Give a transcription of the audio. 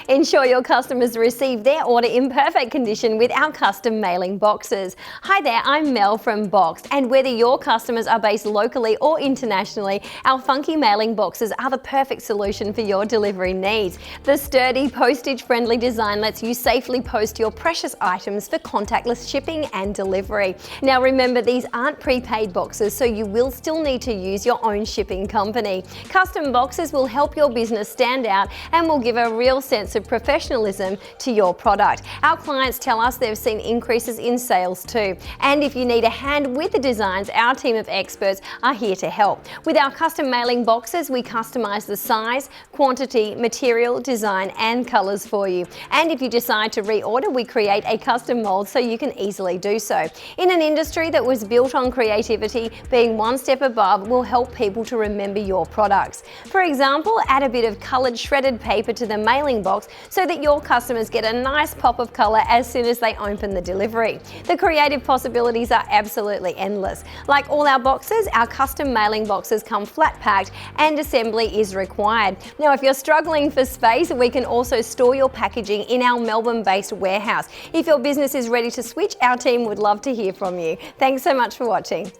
Ensure your customers receive their order in perfect condition with our custom mailing boxes. Hi there, I'm Mel from Boxed, and whether your customers are based locally or internationally, our funky mailing boxes are the perfect solution for your delivery needs. The sturdy, postage-friendly design lets you safely post your precious items for contactless shipping and delivery. Now remember, these aren't prepaid boxes, so you will still need to use your own shipping company. Custom boxes will help your business stand out and will give a real sense of professionalism to your product. Our clients tell us they've seen increases in sales too. And if you need a hand with the designs, our team of experts are here to help. With our custom mailing boxes, we customise the size, quantity, material, design and colours for you. And if you decide to reorder, we create a custom mould so you can easily do so. In an industry that was built on creativity, being one step above will help people to remember your products. For example, add a bit of coloured shredded paper to the mailing box so that your customers get a nice pop of colour as soon as they open the delivery. The creative possibilities are absolutely endless. Like all our boxes, our custom mailing boxes come flat packed and assembly is required. Now, if you're struggling for space, we can also store your packaging in our Melbourne-based warehouse. If your business is ready to switch, our team would love to hear from you. Thanks so much for watching.